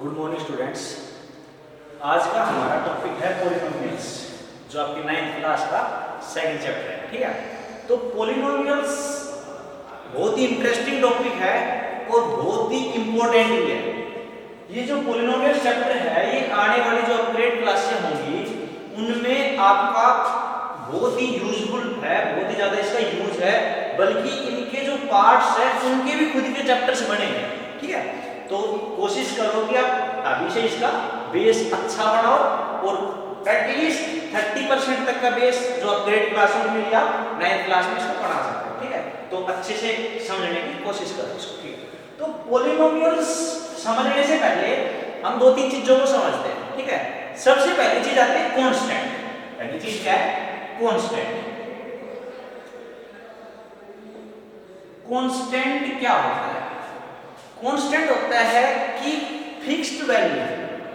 Good morning students. आज का हमारा टॉपिक है पॉलिनोमियल्स, जो आपकी 9th क्लास का सेकंड चैप्टर है। ठीक है, तो पॉलिनोमियल्स बहुत ही इंटरेस्टिंग टॉपिक है और बहुत ही इंपॉर्टेंट भी है। ये जो पॉलिनोमियल चैप्टर है, ये आने वाली जो अपग्रेड क्लासें होंगी उनमें आपका बहुत ही यूजफुल है, बहुत ही ज्यादा इसका यूज है, बल्कि इनके जो पार्ट्स है उनके भी खुद के चैप्टर्स बनेंगे। ठीक है, तो कोशिश करो कि आप अभी से इसका बेस अच्छा बनाओ और एटलीस्ट 30% तक का बेस जो अपग्रेड क्लासों में मिली आप 9th क्लास में इसको पढ़ा सकते हो। ठीक है, तो अच्छे से समझने की कोशिश करो इसको। ठीक है, तो पॉलिनोमियल्स समझने से पहले हम दो तीन चीजों को समझते हैं। ठीक है, सबसे पहली चीज आती है कांस्टेंट। पहली चीज क्या है? कांस्टेंट। कांस्टेंट क्या होता है? कांस्टेंट होता है कि फिक्स्ड वैल्यू,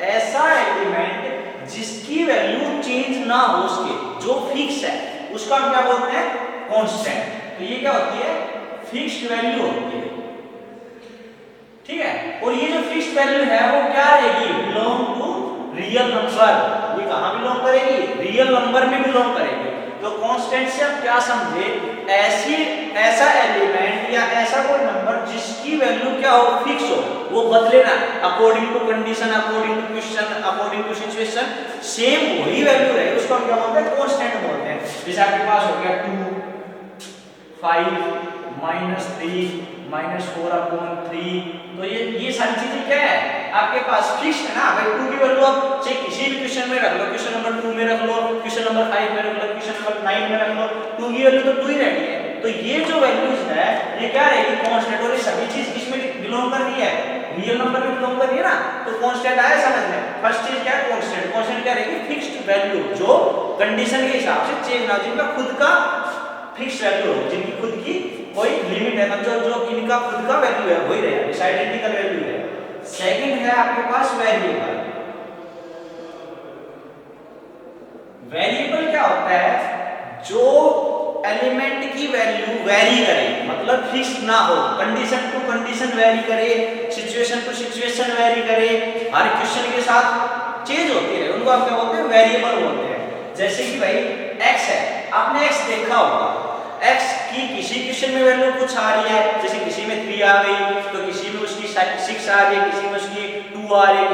ऐसा एलिमेंट जिसकी वैल्यू चेंज ना हो, उसके जो फिक्स है उसका हम क्या बोलते हैं? कांस्टेंट। तो ये क्या होती है? फिक्स्ड वैल्यू होती है। ठीक है, और ये जो फिक्स्ड वैल्यू है वो क्या रहेगी? Belong to real number. ये कहां बिलोंग करेगी? रियल नंबर में बिलोंग करेगी। तो कांस्टेंट से आप क्या समझे? ऐसा एलिमेंट या ऐसा कोई नंबर जिसकी वैल्यू क्या हो? फिक्स हो, वो बदले ना according to condition, according to question, according to situation, same वही वैल्यू रहे, उसको हम क्या बोलते हैं? कांस्टेंट बोलते हैं। जैसे आपके पास हो गया 2, 5, -3, -4/3। तो ये सारी चीजें क्या है? आपके पास फिक्स है ना भाई। 2 की वैल्यू आप चाहे किसी भी क्वेश्चन में रख लो, क्वेश्चन नंबर 2 में रख लो, क्वेश्चन नंबर 5 में रख लो, क्वेश्चन नंबर 9 में रख लो, 2 की वैल्यू तो 2 ही रहनी है। तो ये जो वैल्यूज है ये क्या रहेगी? कांस्टेंट। और ये सभी चीज किसमें बिलोंग कर रही है? रियल नंबर में बिलोंग कर रही है ना। तो कांस्टेंट आया समझ में? फर्स्ट चीज क्या है? कांस्टेंट। कांस्टेंट क्या रहेगी? फिक्स्ड वैल्यू, जो कंडीशन के हिसाब से चेंज ना हो, जिनका खुद का फिक्स वैल्यू हो, जिनकी खुद की कोई लिमिट है, मतलब जो इनका खुद का वैल्यू है वही रहेगा, इस आइडेंटिकल वैल्यू है। सेकंड है आपके पास वेरिएबल। वेरिएबल क्या होता है? जो एलिमेंट की वैल्यू वेरी करे, मतलब फिक्स ना हो, कंडीशन टू कंडीशन वेरी करे, सिचुएशन टू सिचुएशन वेरी करे, हर क्वेश्चन के साथ चेंज होती है, उनको आप क्या बोलते हैं? वेरिएबल बोलते हैं। जैसे कि भाई x है, आपने x देखा होगा, x की किसी क्वेश्चन में वैल्यू कुछ आ रही है, जैसे किसी में 3 आ गई, तो किसी में उसकी 6 आ रही है, किसी में उसकी 2 आ रही है,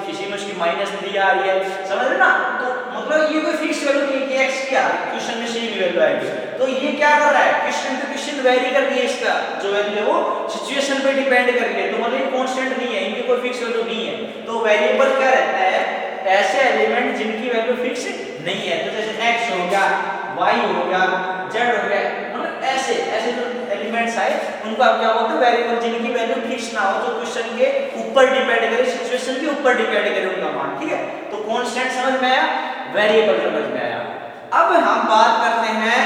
किसी में उसकी -3 आ रही है। समझ रहे ना? तो मतलब ये कोई फिक्स वैल्यू नहीं है कि x की क्वेश्चन में सेम वैल्यू आएगी। तो ये क्या कर रहा है? क्वेश्चन टू क्वेश्चन वेरी कर रही है, इसका जो वैल्यू है वो सिचुएशन पे डिपेंड कर रही है। तो मतलब ये कांस्टेंट नहीं है, इनकी कोई फिक्स वैल्यू नहीं है। तो वेरिएबल क्या रहता है? ऐसे एलिमेंट जिनकी वैल्यू फिक्स नहीं है। तो जैसे x हो गया, y हो गया, z हो गया, मतलब ऐसे जो एलिमेंट्स आए उनको आप क्या बोलते हैं? वेरिएबल, जिनकी वैल्यू फिक्स ना हो, जो क्वेश्चन के ऊपर डिपेंड करे, सिचुएशन के ऊपर डिपेंड करे उनका मान। ठीक है, तो कांस्टेंट समझ में आया, वेरिएबल समझ में आया। अब हम बात करते हैं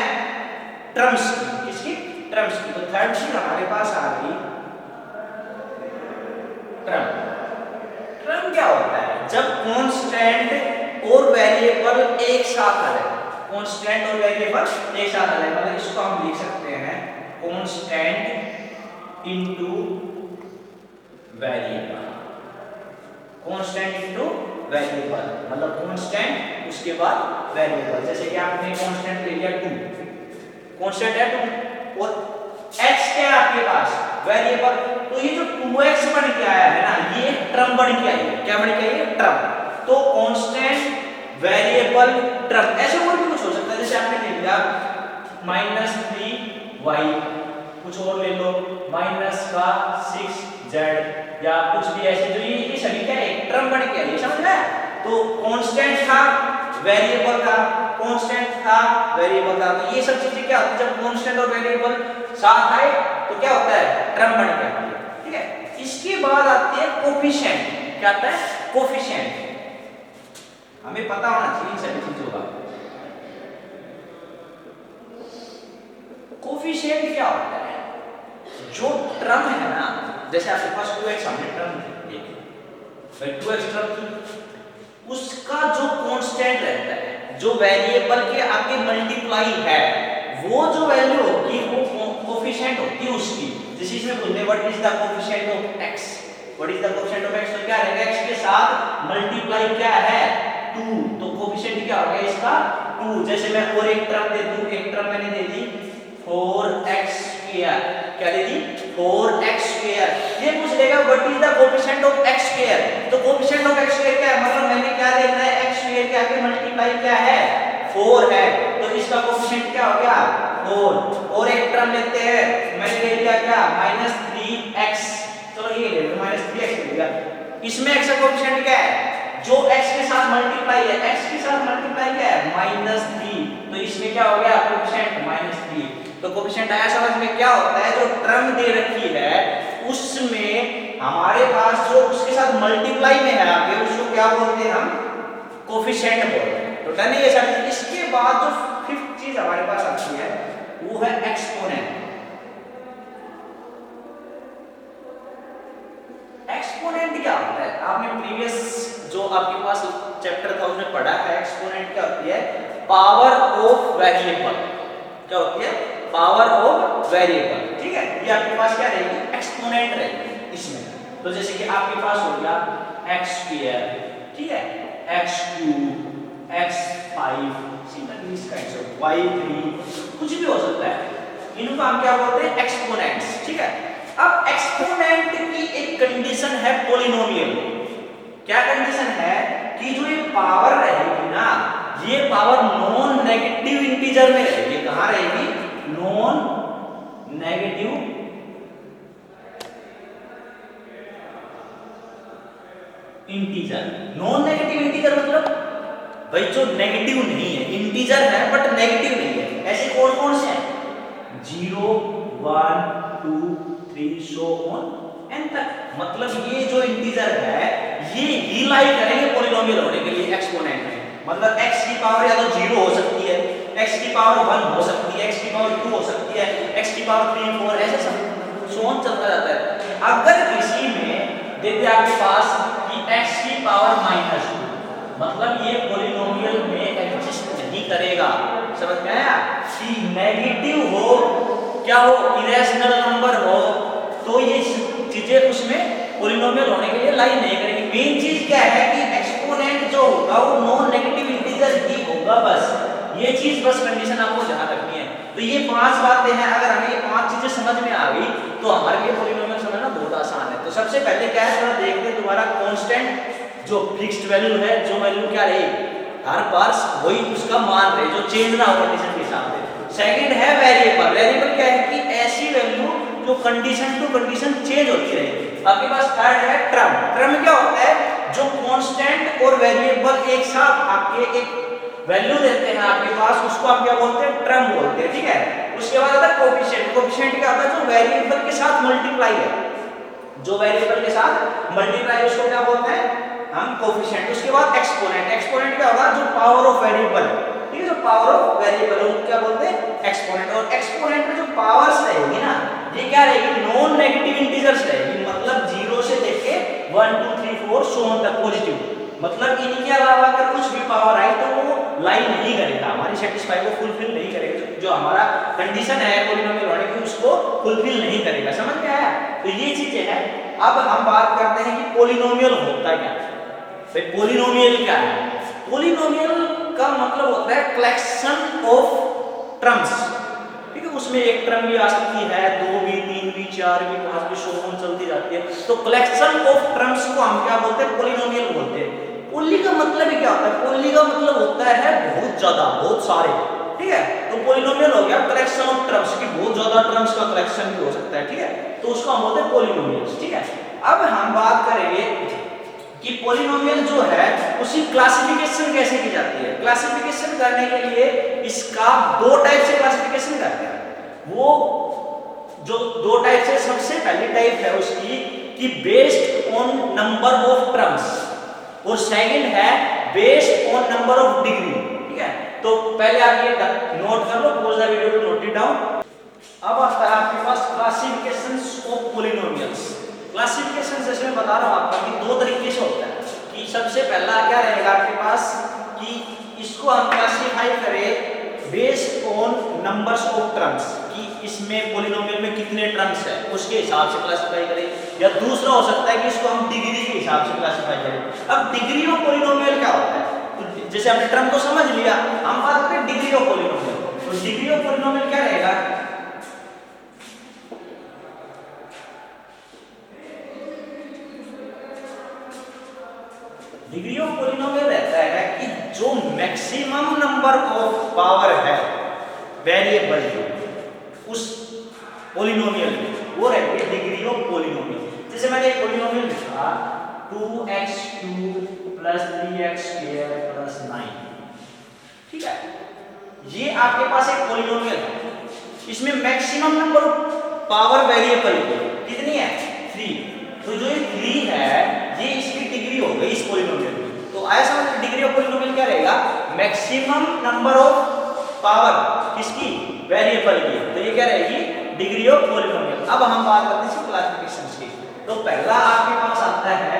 टर्म्स की। किसकी? टर्म्स की। तो थर्ड चीज हमारे पास आ गई टर्म। टर्म क्या होता है? जब कांस्टेंट और वेरिएबल एक साथ आ जाए, कांस्टेंट और वेरिएबल एक साथ आ जाए, मतलब इसको हम लिख सकते हैं constant into variable. Constant into variable मतलब कांस्टेंट उसके बाद वेरिएबल। जैसे कि आपने कांस्टेंट ले लिया 2, कांस्टेंट है 2 और x क्या है आपके पास? वेरिएबल। तो ये जो 2x बन के आया है ना, ये टर्म बन के आई है। क्या बन के आई है? टर्म। तो कांस्टेंट, वेरिएबल, टर्म, ऐसे और भी कुछ हो सकता है। जैसे आपने ले लिया -3y, कुछ और ले लो -6z या कुछ भी ऐसे, जो ये सभी क्या है? एक टर्म बन के आई है। समझ में आया? तो कांस्टेंट था, वेरिएबल था, कांस्टेंट था, वेरिएबल था। तो ये सब चीजें क्या होती है? जब कांस्टेंट और वेरिएबल साथ आए तो क्या होता है? टर्म बन के आती है। ठीक है, इसके बाद आती है कोफिशिएंट। क्या आता है? कोफिशिएंट। हमें पता होना चाहिए इन सभी चीजों का। कोफिशिएंट क्या होता है? जो टर्म है ना, जैसे आपके पास 2x हमने टर्म देखी, भाई 2x टर्म थी, उसका जो कांस्टेंट रहता है, जो वेरिएबल के आगे मल्टीप्लाई है, वो जो वैल्यू होगी वो कोफिशिएंट होती है उसकी। जैसे इसमें बोलते हैं what is the coefficient of x, what is the coefficient of x, तो क्या रहेगा? x के साथ मल्टीप्लाई क्या है 2, तो कोफिशिएंट क्या हो गया इसका 2। जैसे मैं और एक टर्म दे दूं, एक टर्म मैंने दे दी 4x स्क्वायर, क्या दे दी 4x स्क्वायर। ये पूछ लेगा what is the coefficient of x square, तो कोफिशिएंट ऑफ x स्क्वायर क्या है, मतलब मैंने क्या देखना है x स्क्वायर के आगे मल्टीप्लाई क्या है 4 है, तो इसका कोफिशिएंट क्या हो गया 4। और एक टर्म लेते हैं, मैंने ले लिया क्या -3x, चलो ये ले लो -3x ले लिया, इसमें x का कोफिशिएंट क्या है, जो x के साथ मल्टीप्लाई है, x के साथ मल्टीप्लाई क्या है -3, तो इसमें क्या हो गया कोफिशिएंट -3। तो कोफिशिएंट आया समझ में, क्या होता है जो टर्म दे रखी है उसमें हमारे पास जो उसके साथ मल्टीप्लाई में है आगे, उसको क्या बोलते हैं हम कोफिशिएंट बोलते हैं। तो डन है ये सब। इसके बाद जो फिफ्थ चीज हमारे पास आती है वो है एक्सपोनेंट। एक्सपोनेंट क्या होता है, आपने प्रीवियस जो आपके पास चैप्टर था उसमें पढ़ा है। एक्सपोनेंट क्या होती है, पावर ऑफ वेरिएबल, क्या होती है पावर ऑफ वेरिएबल, ठीक है। ये आपके पास क्या रहेगी एक्सपोनेंट रहेगी इसमें। तो जैसे कि आपके पास हो गया x स्क्वायर, ठीक है, x क्यूब, x5, y3, कुछ भी हो सकता है, इनको हम क्या बोलते हैं एक्सपोनेंट्स, ठीक है। अब एक्सपोनेंट की एक कंडीशन है पॉलिनोमियल। क्या कंडीशन है कि जो ये पावर रहेगी ना, ये पावर नॉन नेगेटिव इंटीजर में रहेगी। कहां रहेगी, non negative integer. Non negative integer मतलब भाई जो नेगेटिव नहीं है, इंटीजर है बट नेगेटिव नहीं है। ऐसे कौन कौन से हैं, 0 1 2 3 सो ऑन एन तक। मतलब ये जो इंटीजर है ये ही लाई करेंगे पॉलिनोमियल होने के लिए एक्सपोनेंट में। मतलब x की पावर या तो 0 हो सकती है, x की पावर 1 हो सकती है, x की पावर 2 हो सकती है, x की पावर 3 4 ऐसे सब सो ऑन चलता जाता है। अगर किसी में देखिए आपके पास कि x की पावर -2, मतलब ये पॉलिनोमियल में एग्जिस्ट नहीं करेगा। समझ में आया कि नेगेटिव हो, क्या हो इरेशनल नंबर हो, तो ये चीजें उसमें पॉलिनोमियल होने के लिए लाई नहीं करेगी। मेन चीज क्या है कि एक्सपोनेंट जो होगा वो नॉन नेगेटिव इंटीजर ही होगा, बस ये चीज बस कंडीशन आपको ध्यान रखनी है। तो ये 5 बातें हैं, अगर हमें ये 5 चीजें समझ में आ गई तो हमारे लिए पॉलिनोमियल समझना बहुत आसान है। तो सबसे पहले क्या है, थोड़ा देखते हैं तुम्हारा कांस्टेंट जो फिक्स्ड वैल्यू है, जो वैल्यू क्या रहेगी हर बार वही उसका मान रहे, जो चेंज ना हो कंडीशन के हिसाब से। सेकंड है वेरिएबल। वेरिएबल क्या है कि ऐसी वैल्यू जो कंडीशन टू कंडीशन चेंज होती रहेगी। आपके पास थर्ड है टर्म। टर्म क्या होता है, जो कांस्टेंट और वेरिएबल एक साथ आपके एक वैल्यू देते हैं आपके पास, उसको आप क्या बोलते हैं टर्म बोलते हैं, ठीक है। उसके बाद आता है कोफिशिएंट। कोफिशिएंट क्या होता है, जो वेरिएबल के साथ मल्टीप्लाई है, जो वेरिएबल के साथ मल्टीप्लाई उसको क्या बोलते हैं हम कोफिशिएंट। उसके बाद एक्सपोनेंट। एक्सपोनेंट क्या होगा, जो पावर ऑफ वेरिएबल है, ठीक है, जो पावर ऑफ वेरिएबल है क्या बोलते हैं एक्सपोनेंट। और एक्सपोनेंट में जो पावर्स रहेगी ना, ये क्या रहेगी नॉन नेगेटिव इंटीजर्स रहेगी। मतलब 0 से लेके 1 2 3 4 सो ऑन तक पॉजिटिव। मतलब इनके अलावा अगर कुछ भी पावर आई तो वो लाई नहीं करेगा, हमारी सेटिस्फाई को फुलफिल नहीं करेगा। जो हमारा कंडीशन है पॉलिनोमियल होने की उसको फुलफिल नहीं करेगा। समझ में आया। तो ये चीजें हैं। अब हम बात करते हैं कि पॉलिनोमियल होता क्या है। भाई पॉलिनोमियल क्या है, पॉलिनोमियल का मतलब होता है कलेक्शन ऑफ टर्म्स, ठीक है। उसमें एक टर्म भी आ सकती है, 2 भी 3 भी 4 भी 5 भी सो ऑन चलती जाती है। तो कलेक्शन ऑफ टर्म्स को हम क्या बोलते हैं पॉलिनोमियल बोलते हैं। पॉली का मतलब क्या होता है, पॉली का मतलब होता है बहुत ज्यादा, बहुत सारे, ठीक है। तो पॉलिनोमियल हो गया कलेक्शन ऑफ टर्म्स की, बहुत ज्यादा टर्म्स का कलेक्शन भी हो सकता है, ठीक है। तो उसको हम बोलते हैं पॉलिनोमियल्स, ठीक है। अब हम बात करेंगे कि पॉलिनोमियल जो है उसकी क्लासिफिकेशन कैसे की जाती है। क्लासिफिकेशन करने के लिए इसका 2 टाइप से क्लासिफिकेशन करते हैं। वो जो 2 टाइप से, सबसे पहली टाइप है उसकी कि based on number of terms, और सेकंड है based on number of degree, ठीक है। तो पहले आप ये नोट कर लो, pause the video to note it down. अब आता है आपके पास क्लासिफिकेशंस ऑफ पॉलिनोमियल्स। क्लासिफिकेशन जैसे मैं बता रहा हूं आपको कि 2 तरीके से होता है। कि सबसे पहला क्या रहेगा आपके पास कि इसको हम क्लासिफाई करें based on numbers of terms, कि इसमें पॉलिनोमियल में कितने टर्म्स है उसके हिसाब से क्लासिफाई करें। या दूसरा हो सकता है कि इसको हम डिग्री के हिसाब से क्लासिफाई करें। अब डिग्री ऑफ पॉलिनोमियल क्या होता है, तो जैसे हमने टर्म को समझ लिया, हम बात करें डिग्री ऑफ पॉलिनोमियल। तो डिग्री ऑफ पॉलिनोमियल क्या रहेगा, डिग्री ऑफ पॉलिनोमियल रहता है कि जो मैक्सिमम नंबर ऑफ पावर है वेरिएबल उस पॉलिनोमियल में, वो रहती है डिग्री ऑफ पॉलिनोमियल। जैसे मैंने एक पॉलिनोमियल लिखा 2x³ + 3x² + 9, ठीक है, ये आपके पास एक पॉलिनोमियल है, इसमें maximum number of power variable कितनी है, 3। तो जो ये 3 है ये इसकी डिग्री हो गई इस पॉलिनोमियल की। तो आया समझ, डिग्री ऑफ पॉलिनोमियल क्या रहेगा, मैक्सिमम नंबर ऑफ पावर किसकी, वेरिएबल की। तो ये क्या रहेगी, डिग्री ऑफ पॉलिनोमियल। अब हम बात करते हैं क्लासिफिकेशंस की। तो पहला आपके पास आता है,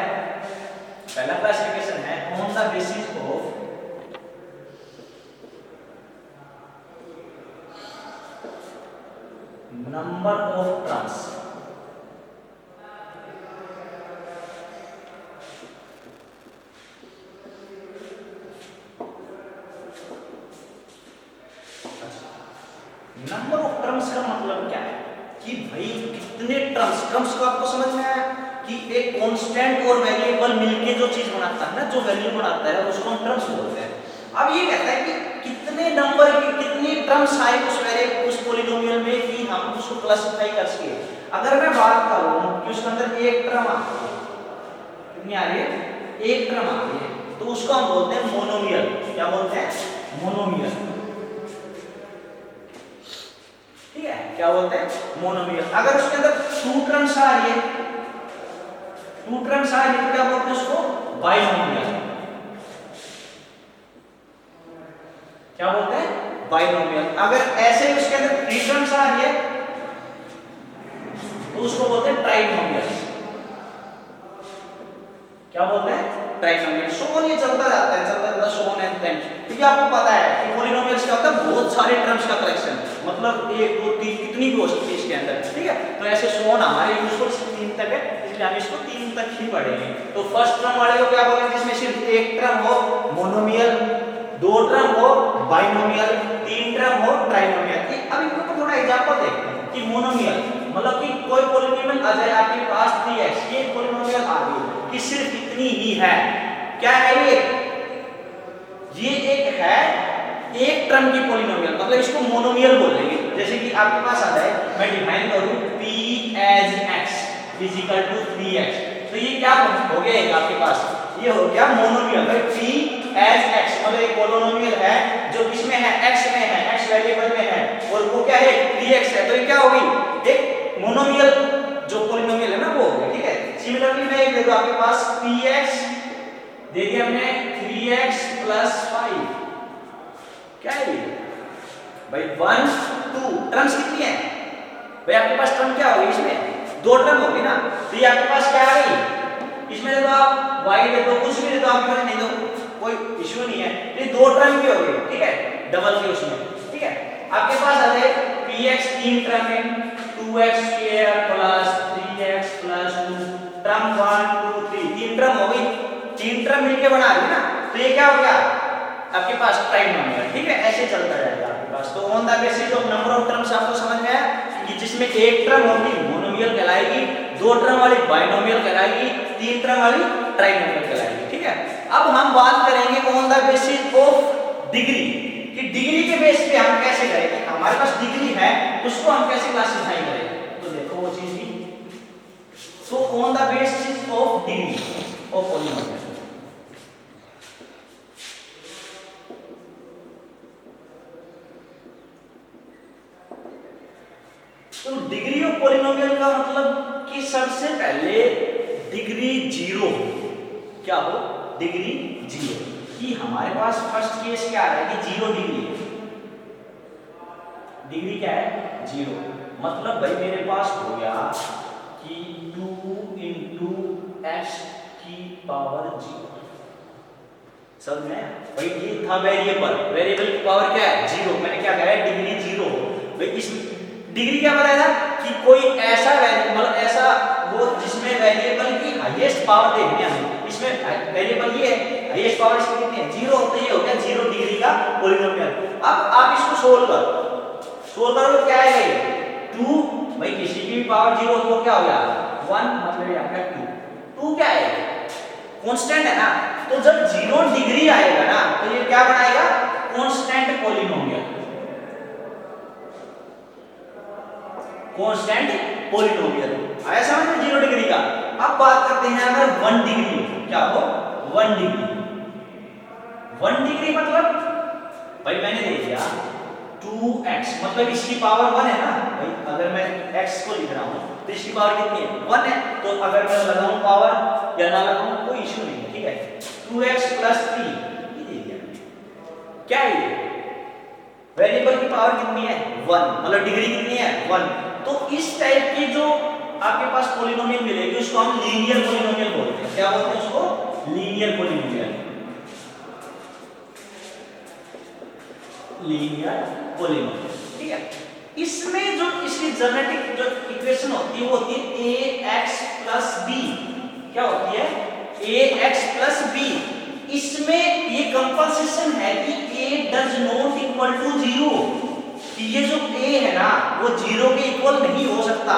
पहला क्लासिफिकेशन है on the basis of number of terms. Number of terms का मतलब क्या है कि भाई कितने टर्म्स, टर्म्स को आपको समझ में आया कि एक कांस्टेंट और वेरिएबल मिलके जो चीज बनाता है ना, जो वैल्यू बनाता है, उसको हम टर्म्स बोलते हैं। अब ये कहता है कि कितने नंबर की कितनी टर्म्स आए उस वेरिएबल उस पॉलिनोमियल में कि हम उसको क्लासिफाई कर सके। अगर मैं बात करूं कि उसके अंदर एक टर्म आती है, कितनी आ रही है, एक टर्म आती है, तो उसको हम बोलते हैं मोनोमियल। क्या बोलते हैं, मोनोमियल, ठीक है, क्या बोलते हैं, मोनोमियल। अगर उसके अंदर 2 टर्म्स आ रही है, 2 टर्म्स आ रही है, तो क्या बोलते हैं उसको, बाइनोमियल। क्या बोलते हैं, बाइनोमियल। अगर ऐसे उसके अंदर 3 टर्म्स आ रही है तो उसको बोलते हैं ट्राइनोमियल। क्या बोलते हैं, ट्राइनोमियल। सोन ये चलता जाता है, चलता जाता सोन एंड टेन। क्योंकि आपको पता है कि पॉलिनोमियल्स क्या होता है, बहुत सारे टर्म्स का कलेक्शन, मतलब 1 2 3 कितनी भी हो सकती है इसके अंदर, ठीक है। तो ऐसे सोन हमारे यूजुअल 3 तक है, इसलिए हम इसको 3 तक ही पढ़ेंगे। तो फर्स्ट टर्म वाले को क्या बोलेंगे, जिसमें सिर्फ एक टर्म हो, मोनोमियल, 2 टर्म हो, बाइनोमियल, 3 टर्म हो, ट्राइनोमियल। अब इनको थोड़ा एग्जांपल देखते हैं कि मोनोमियल मतलब कि कोई पॉलिनोमियल आ जाए आपके पास 3x, ये पॉलिनोमियल आ गई कि सिर्फ इतनी ही है, क्या है ये एक है एक टर्म की पॉलिनोमियल, मतलब इसको मोनोमियल बोलेंगे। जैसे कि आपके पास आ जाए, मैं डिफाइन करूं p as x = 3x, तो ये क्या हो गया आपके पास, ये हो गया मोनोमियल। भाई p as x मतलब एक पॉलिनोमियल है जो किसमें है, x में है, x वेरिएबल में है, और वो क्या है, 3x है, तो ये क्या हो गई, एक मोनोमियल जो पॉलिनोमियल है ना, वो हो गया, ठीक है। सिमिलरली मैं एक दे दूं आपके पास px दे दिया हमने 3x + 5, क्या है भाई 1 2 टर्म्स कितनी है भाई, आपके पास टर्म क्या होगी, इसमें 2 टर्म होगी ना, तो ये आपके पास क्या आ गई, इसमें दे दो आप y दे दो, कुछ भी दे दो, आपके पास नहीं दो कोई इश्यू नहीं है, ये 2 टर्म की होगी, ठीक है, डबल की उसमें, ठीक है। आपके पास आ जाए px 3 टर्म है, 2x² + 3x + 2 टर्म 1 2 3, 3 टर्म हो गई, 3 टर्म मिलके बना रही है ना, तो ये क्या हो गया आपके पास ट्राइनोमियल, ठीक है। ऐसे चलता रहेगा आपके पास। तो on the basis of number of terms आपको समझ में आया कि जिसमें एक टर्म होगी मोनोमियल कहलाएगी, 2 टर्म वाली बाइनोमियल कहलाएगी, 3 टर्म वाली ट्राइनोमियल कहलाएगी, ठीक है। अब हम बात करेंगे on the basis of degree, कि डिग्री के बेस पे हम कैसे करेंगे, हमारे पास डिग्री है उसको हम कैसे क्लासिफाई करेंगे। तो देखो वो चीज भी, तो on the basis of degree of polynomial, तो डिग्री ऑफ पॉलिनोमियल का मतलब कि सबसे पहले डिग्री 0 क्या हो, डिग्री 0, कि हमारे पास फर्स्ट केस क्या है कि 0 डिग्री है, डिग्री क्या है 0, मतलब भाई मेरे पास हो गया कि 2 × x⁴, समझ में आया? भाई ये था वेरिएबल, वेरिएबल की पावर क्या है? 0। मैंने क्या कहा है? डिग्री 0 हो। भाई इस डिग्री क्या बताया था कि कोई ऐसा वेरिएबल, ऐसा वो जिसमें वेरिएबल की हाईएस्ट पावर देखनी है हमें। इसमें वेरिएबल ये है, हाईएस्ट पावर इसकी कितनी है? 0। तो ये हो गया 0 डिग्री का पॉलिनोमियल। अब आप इसको सोल्व करो तो क्या आएगा? ये 2। भाई किसी की भी पावर 0 तो क्या हो गया? 1, मतलब यहाँ पे 2 क्या है? कांस्टेंट है ना। तो जब 0 डिग्री आएगा ना तो ये क्या बनाएगा? Constant polynomial, constant polynomial. आया समझ में 0 डिग्री का? अब बात करते हैं अगर 1 डिग्री, क्या हो? 1 डिग्री। 1 डिग्री मतलब भाई मैंने दे दिया 2x, मतलब इसकी पावर 1 है ना। भाई अगर मैं x को लिख रहा हूं तो इसकी पावर कितनी है? 1 है। तो अगर मैं लगाऊं पावर या ना लगाऊं कोई इशू नहीं है, ठीक है। 2x + 3 ये दे दिया। क्या है ये? वेरिएबल की पावर कितनी है? 1, मतलब डिग्री कितनी है? 1। तो इस टाइप की जो आपके पास पॉलिनोमियल मिलेगी उसको हम लीनियर पॉलिनोमियल बोलते हैं। क्या बोलते हैं उसको? लीनियर पॉलिनोमियल, लीनियर पॉलिनोमियल, ठीक है। इसमें जो इसकी जेनेटिक जो इक्वेशन होती है वो होती है ax + b। क्या होती है? ax + b। इसमें ये कंपल्सेशन है कि a does not equal to 0। ये जो a है ना वो 0 के इक्वल नहीं हो सकता।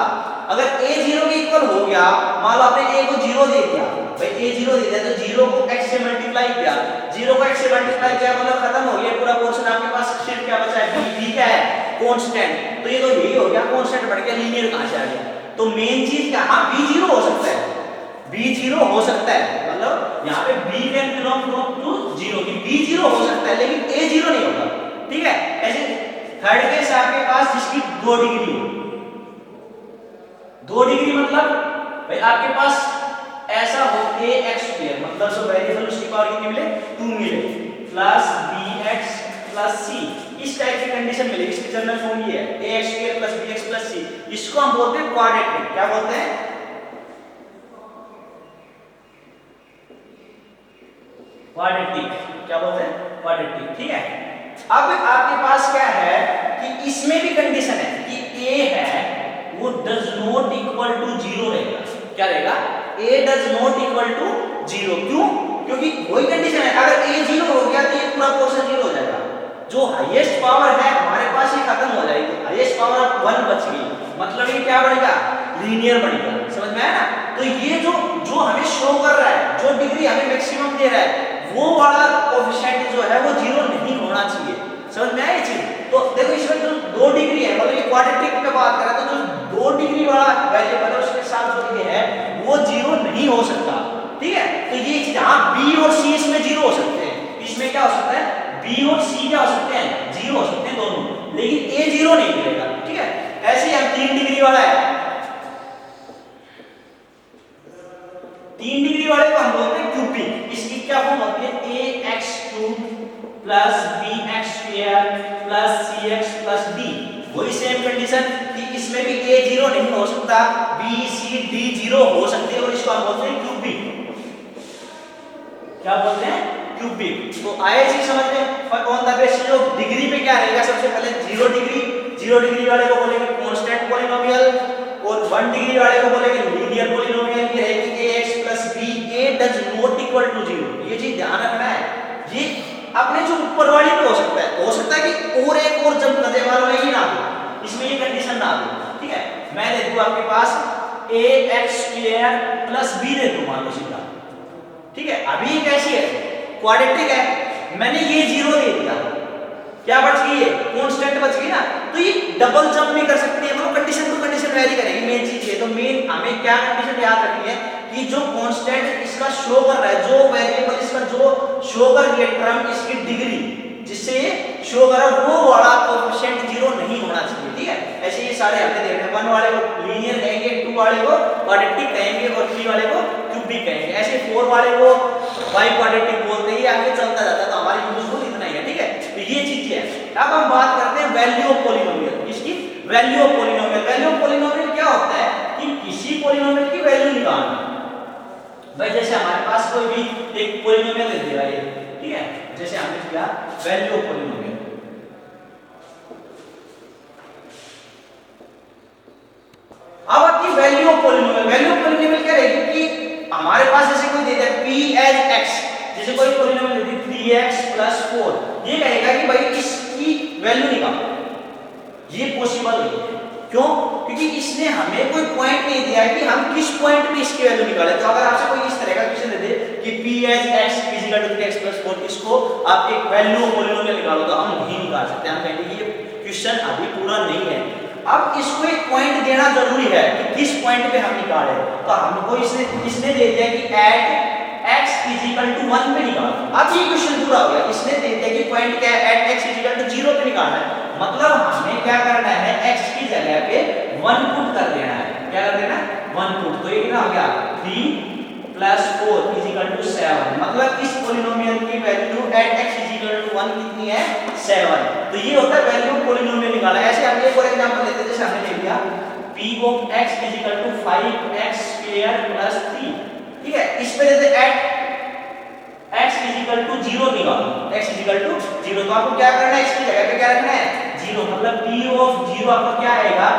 अगर a 0 के इक्वल हो गया, मान लो आपने a को 0 दे दिया, भाई a 0 दे दिया तो 0 को x से मल्टीप्लाई किया, 0 को x से मल्टीप्लाई किया मतलब खत्म हो गया पूरा पोर्शन। आपके पास सिर्फ क्या बचा है? b क्या है? कांस्टेंट। तो ये तो यही हो गया, कांस्टेंट बढ़ गया, लीनियर कहां से आ गया? तो मेन चीज क्या? हां b 0 हो सकता है, b 0 हो सकता है, मतलब यहां पे b कैन बिलोंग टू 0 की b 0 हो सकता है लेकिन a 0 नहीं होगा, ठीक है। ऐसे थर्ड केस आपके पास जिसकी 2 डिग्री हो, 2 डिग्री मतलब भाई आपके पास ऐसा हो ax², मतलब जो वेरिएबल उसकी पावर कितनी मिले? 2 मिले, प्लस bx + c। इस टाइप की कंडीशन मिलेगी। इसकी जनरल फॉर्म ये है ax² + bx + c। इसको हम बोलते हैं क्वाड्रेटिक। क्या बोलते हैं? क्वाड्रेटिक। क्या बोलते हैं? क्वाड्रेटिक, ठीक है। अब आपके पास क्या है कि इसमें भी कंडीशन है कि a है वो डज नॉट इक्वल टू 0 रहेगा। क्या रहेगा? a does not equal to 0। क्यों? क्योंकि वही कंडीशन है, अगर a 0 हो गया तो ये पूरा पोर्शन 0 हो जाएगा। जो हाईएस्ट पावर है हमारे पास ये खत्म हो जाएगी, हाईएस्ट पावर अब 1 बच गई, मतलब ये क्या बढ़ेगा? लीनियर बढ़ेगा। समझ में आया ना? तो ये जो हमें शो कर रहा है, जो डिग्री हमें मैक्सिमम दे रहा है, वो वाला कोएफिशिएंट जो है वो 0 नहीं होना चाहिए। समझ में आया ये चीज? तो देखो इसमें जो 2 डिग्री है, मतलब ये क्वाड्रेटिक पे बात कर रहा है, तो जो 2 डिग्री वाला वेरिएबल है उसके साथ जो ये है वो 0 नहीं हो सकता, ठीक है। तो ये चीज, हां b और c इसमें 0 हो सकते हैं। इसमें क्या हो सकता है? b और c क्या हो सकते हैं? 0 हो सकते हैं दोनों, लेकिन a 0 नहीं मिलेगा, ठीक है। ऐसे ही हम 3 डिग्री वाला है, 3 डिग्री वाले को हम बोलते हैं क्यूबिक। इसकी क्या फॉर्म होती है? ax³ + bx² + cx + d। वही सेम कंडीशन कि इसमें भी a 0 नहीं हो सकता, b c d 0 हो सकते हैं, और इसको हम बोलते हैं क्यूबिक। क्या बोलते हैं? क्यूबिक। तो आए चीज समझ में? On the basis of degree पे क्या रहेगा? सबसे पहले 0 डिग्री, 0 डिग्री वाले को बोलेंगे कांस्टेंट पॉलिनोमियल, और 1 डिग्री वाले को बोलेंगे लीनियर पॉलिनोमियल। ये रहेगी ax + b, a does not equal to 0। ये चीज ध्यान रखना है। ये अपने जो ऊपर वाली पे हो सकता है कि और एक और जब नजर वालों में ही ना हो, इसमें ये कंडीशन ना हो, ठीक है। मैं दे दूं आपके पास ax² + b दे दूं, मान लो सीधा, ठीक है। अभी कैसी है? क्वाड्रेटिक है, मैंने ये 0 दे दिया, क्या बच गई है? कांस्टेंट बच गई ना। तो ये डबल जंप भी कर सकती है, मतलब कंडीशन टू कंडीशन वेरी करेगी। मेन चीज ये, तो मेन हमें क्या कंडीशन याद रखनी है कि जो कांस्टेंट इसका शो कर रहा है, जो वेरिएबल इसका जो शो कर रही है टर्म, इसकी डिग्री जिससे शो कर रहा है वो वाला कोएफिशिएंट 0 नहीं होना चाहिए, ठीक है। ऐसे ये सारे हमने देखने, 1 वाले को लीनियर कहेंगे, 2 वाले को क्वाड्रेटिक कहेंगे, और 3 वाले को क्यूबिक कहेंगे। ऐसे 4 वाले को बाई क्वाड्रेटिक बोलते हैं। आगे चलता जाता तो हमारी यूजफुल इतना ही है, ठीक है। तो ये चीज है। अब हम बात करते हैं वैल्यू ऑफ पॉलिनोमियल। इसकी value of polynomial, value of polynomial क्या होता है कि किसी पॉलिनोमियल की वैल्यू निकालना। भाई जैसे हमारे पास कोई भी एक पॉलिनोमियल दे दिया है, ठीक है, जैसे हमने किया वैल्यू ऑफ पॉलिनोमियल। अब आपकी value of polynomial, value of polynomial क्या रहेगी कि हमारे पास जैसे कोई दे दे p एज x, जैसे कोई पॉलिनोमियल दे दी 3x + 4, ये कहेगा कि भाई इसकी वैल्यू निकालो, ये पॉसिबल नहीं है। क्यों? क्योंकि इसने हमें कोई पॉइंट नहीं दिया है कि हम किस पॉइंट पे इसकी वैल्यू निकालें। तो अगर आपसे कोई इस तरह का क्वेश्चन दे दे कि p एज x = 3x + 4, इसको आप एक वैल्यू ऑफ पॉलिनोमियल निकालो, तो हम नहीं निकाल सकते, हम कहेंगे कि ये क्वेश्चन अभी पूरा नहीं है। अब इसको एक पॉइंट देना जरूरी है कि किस पॉइंट पे हम निकालें। तो हमको इसने दे दिया कि एट x = 1 पे निकाल। अब ये क्वेश्चन पूरा हो गया। इसने दे दिया कि पॉइंट क्या है, एट x = 0 पे निकालना है। मतलब हमें क्या करना है, x की जगह पे 1 पुट कर देना है। क्या कर देना है? 1 पुट। तो ये कितना हो गया, 3 + 4 = 7। मतलब इस पॉलिनोमियल की वैल्यू एट x = 1 कितनी है, 7। तो ये होता है वैल्यू ऑफ पॉलिनोमियल निकालना। ऐसे हम एक और एग्जांपल लेते हैं, जैसे हमने ले लिया p of x = 5x² + 3, ठीक है। इस पे जैसे एट x = 0 निकालो, x = 0, तो आपको क्या करना है, इसकी जगह पे क्या रखना है, 0। मतलब p of 0 आपका क्या आएगा,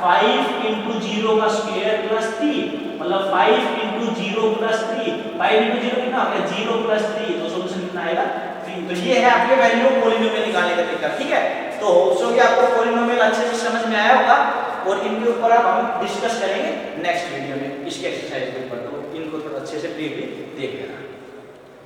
5 × 0 का स्क्वायर + 3, मतलब 5 × 0 + 3, 5 × 0 कितना हो गया, 0 + 3, तो सॉल्यूशन कितना आएगा, 3। तो ये है आपके वैल्यू ऑफ पॉलिनोमियल निकालने का तरीका, ठीक है। तो होप्स कि आपको पॉलिनोमियल अच्छे से समझ में आया होगा, और इनके ऊपर अब हम डिस्कस करेंगे नेक्स्ट वीडियो में इसके एक्सरसाइज के ऊपर। तो इनको थोड़ा अच्छे से ब्रीफली देख लेना।